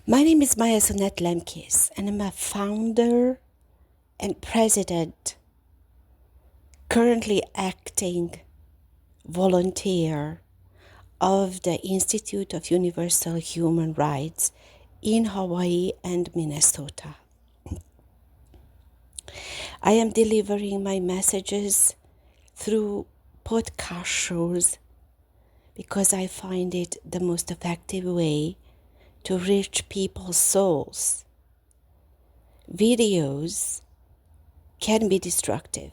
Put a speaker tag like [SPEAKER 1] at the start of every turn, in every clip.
[SPEAKER 1] My name is Maya Sonet Lemkis, and I'm a founder and president, currently acting volunteer of the Institute of Universal Human Rights in Hawaii and Minnesota. I am delivering my messages through podcast shows because I find it the most effective way to reach people's souls. Videos can be destructive.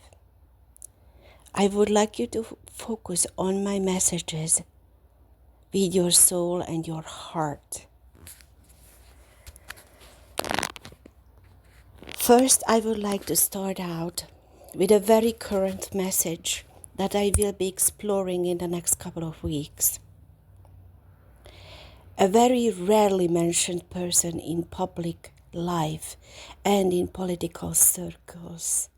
[SPEAKER 1] I would like you to focus on my messages with your soul and your heart. First, I would like to start out with a very current message that I will be exploring in the next couple of weeks. A very rarely mentioned person in public life and in political circles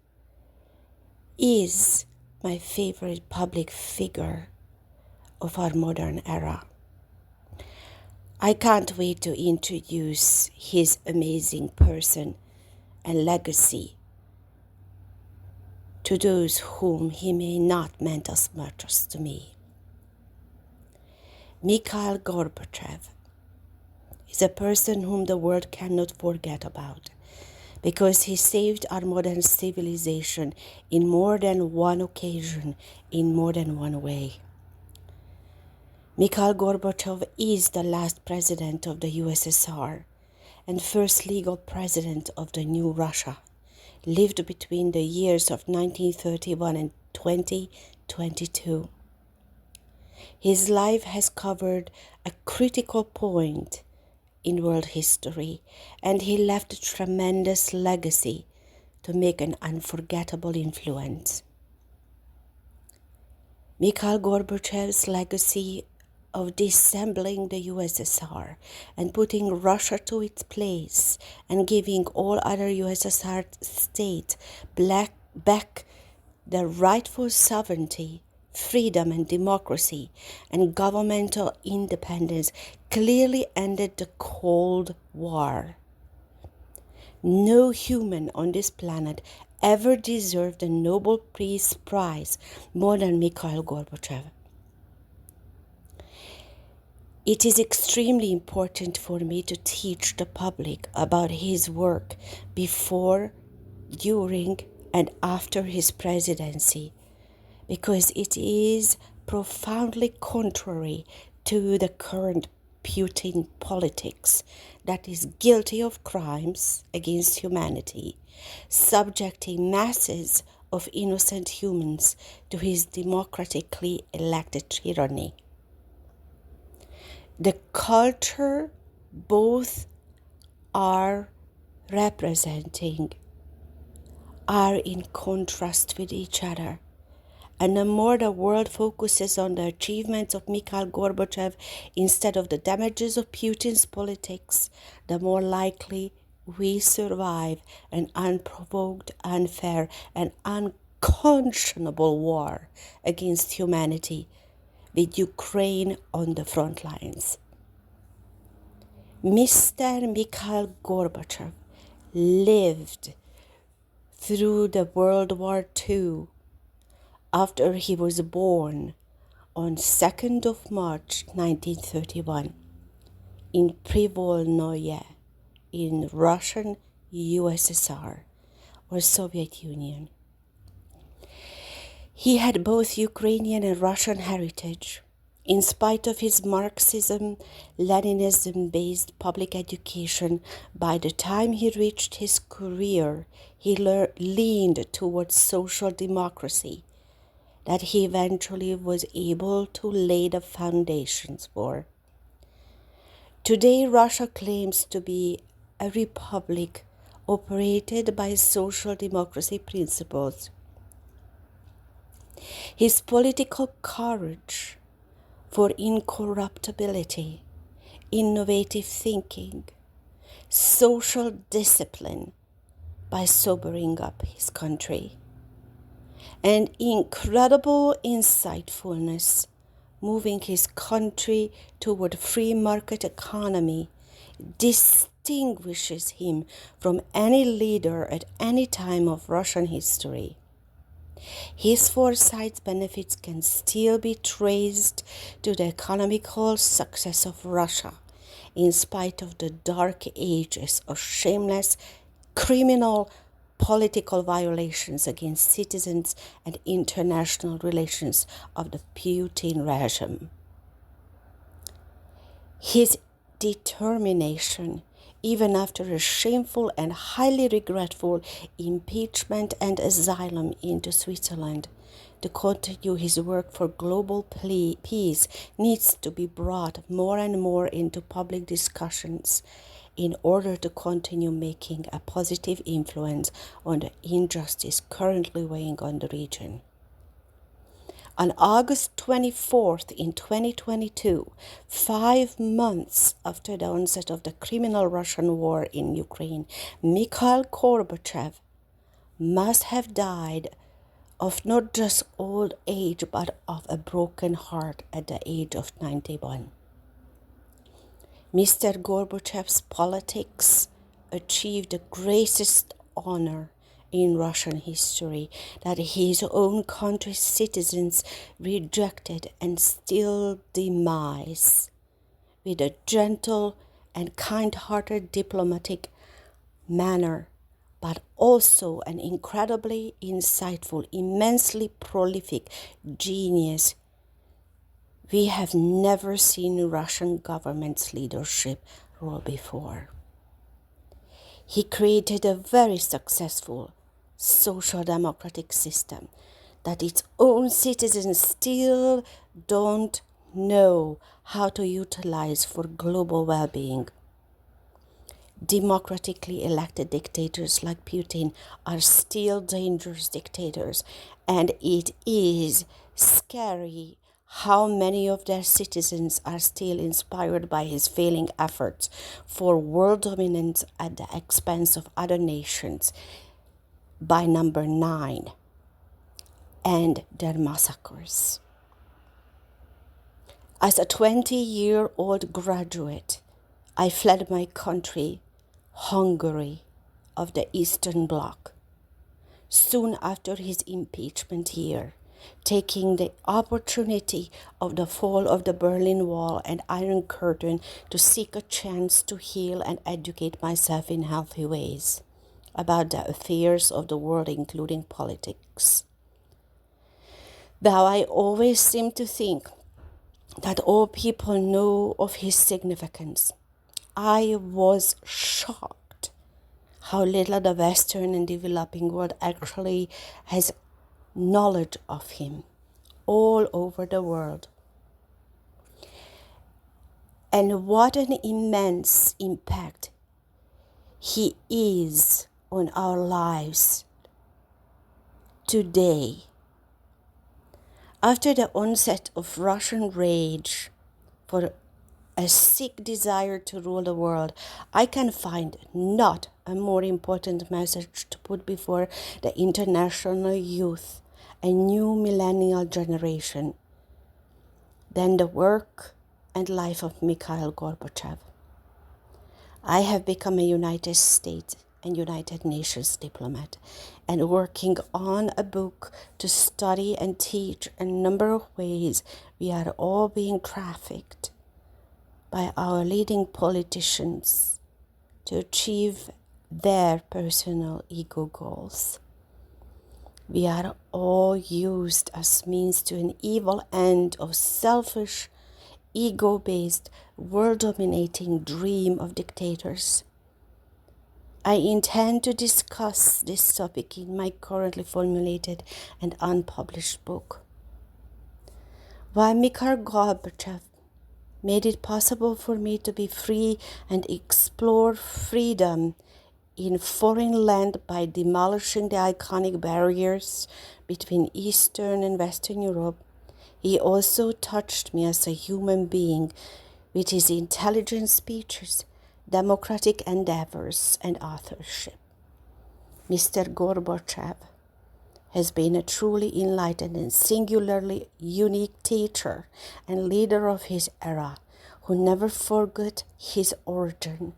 [SPEAKER 1] is my favorite public figure of our modern era. I can't wait to introduce his amazing person and legacy to those whom he may not meant as much as to me. Mikhail Gorbachev is a person whom the world cannot forget about because he saved our modern civilization in more than one occasion, in more than one way. Mikhail Gorbachev is the last president of the USSR and first legal president of the new Russia, lived between the years of 1931 and 2022. His life has covered a critical point in world history, and he left a tremendous legacy to make an unforgettable influence. Mikhail Gorbachev's legacy of disassembling the USSR and putting Russia to its place and giving all other USSR states back their rightful sovereignty, freedom and democracy and governmental independence clearly ended the Cold War. No human on this planet ever deserved a Nobel Peace Prize more than Mikhail Gorbachev. It is extremely important for me to teach the public about his work before, during, and after his presidency, because it is profoundly contrary to the current Putin politics that is guilty of crimes against humanity, subjecting masses of innocent humans to his democratically elected tyranny. The culture both are representing are in contrast with each other. And the more the world focuses on the achievements of Mikhail Gorbachev instead of the damages of Putin's politics, the more likely we survive an unprovoked, unfair, and unconscionable war against humanity, with Ukraine on the front lines. Mr. Mikhail Gorbachev lived through the World War II after he was born on 2nd of March 1931 in Privolnoye in Russian USSR or Soviet Union. He had both Ukrainian and Russian heritage. In spite of his Marxism, Leninism-based public education, by the time he reached his career, he leaned towards social democracy that he eventually was able to lay the foundations for. Today, Russia claims to be a republic operated by social democracy principles. His political courage for incorruptibility, innovative thinking, social discipline by sobering up his country, and incredible insightfulness moving his country toward free market economy distinguishes him from any leader at any time of Russian history. His foresight's benefits can still be traced to the economical success of Russia, in spite of the dark ages of shameless criminal political violations against citizens and international relations of the Putin regime. His determination, even after a shameful and highly regretful impeachment and asylum into Switzerland, to continue his work for global peace needs to be brought more and more into public discussions in order to continue making a positive influence on the injustice currently weighing on the region. On August 24th in 2022, 5 months after the onset of the criminal Russian war in Ukraine, Mikhail Gorbachev must have died of not just old age but of a broken heart at the age of 91. Mr. Gorbachev's politics achieved the greatest honor in Russian history that his own country's citizens rejected and still demise. With a gentle and kind-hearted diplomatic manner, but also an incredibly insightful, immensely prolific genius, we have never seen Russian government's leadership role before. He created a very successful social democratic system that its own citizens still don't know how to utilize for global well-being. Democratically elected dictators like Putin are still dangerous dictators, and it is scary how many of their citizens are still inspired by his failing efforts for world dominance at the expense of other nations by number 9 and their massacres. As a 20-year-old graduate, I fled my country, Hungary, of the Eastern Bloc, soon after his impeachment year, taking the opportunity of the fall of the Berlin Wall and Iron Curtain to seek a chance to heal and educate myself in healthy ways about the affairs of the world, including politics. Though I always seem to think that all people know of his significance, I was shocked how little the Western and developing world actually has knowledge of him all over the world. And what an immense impact he is on our lives today. After the onset of Russian rage for a sick desire to rule the world, I can find not a more important message to put before the international youth, a new millennial generation, than the work and life of Mikhail Gorbachev. I have become a United States and United Nations diplomat and working on a book to study and teach a number of ways we are all being trafficked by our leading politicians to achieve their personal ego goals. We are all used as means to an evil end of selfish, ego-based, world-dominating dream of dictators. I intend to discuss this topic in my currently formulated and unpublished book. While Mikhail Gorbachev made it possible for me to be free and explore freedom in foreign land by demolishing the iconic barriers between Eastern and Western Europe, he also touched me as a human being with his intelligent speeches, democratic endeavors, and authorship. Mr. Gorbachev has been a truly enlightened and singularly unique teacher and leader of his era, who never forgot his origin,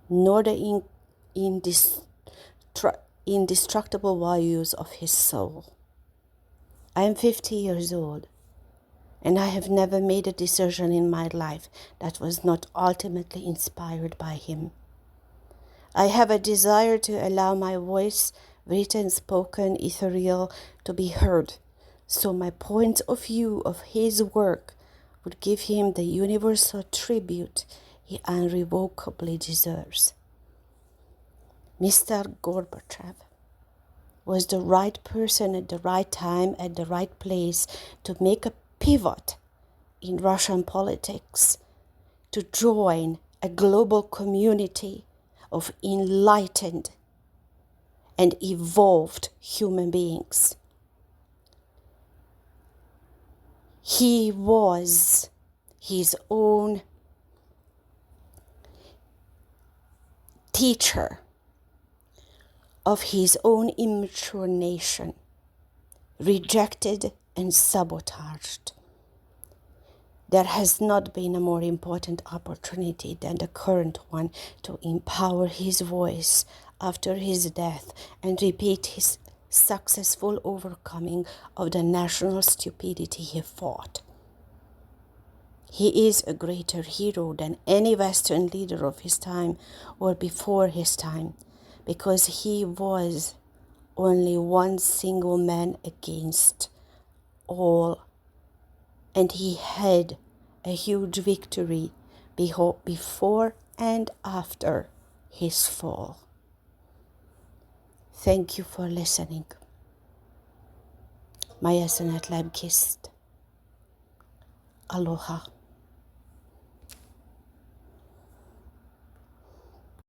[SPEAKER 1] nor the indestructible values of his soul. I am 50 years old, and I have never made a decision in my life that was not ultimately inspired by him. I have a desire to allow my voice, written, spoken, ethereal, to be heard, so my point of view of his work would give him the universal tribute he irrevocably deserves. Mr. Gorbachev was the right person at the right time, at the right place, to make a pivot in Russian politics, to join a global community of enlightened and evolved human beings. He was his own teacher of his immature nation, rejected and sabotaged. There has not been a more important opportunity than the current one to empower his voice after his death and repeat his successful overcoming of the national stupidity he fought. He is a greater hero than any Western leader of his time or before his time, because he was only one single man against all, and he had a huge victory before and after his fall. Thank you for listening. Maya Sanat Labkist. Aloha.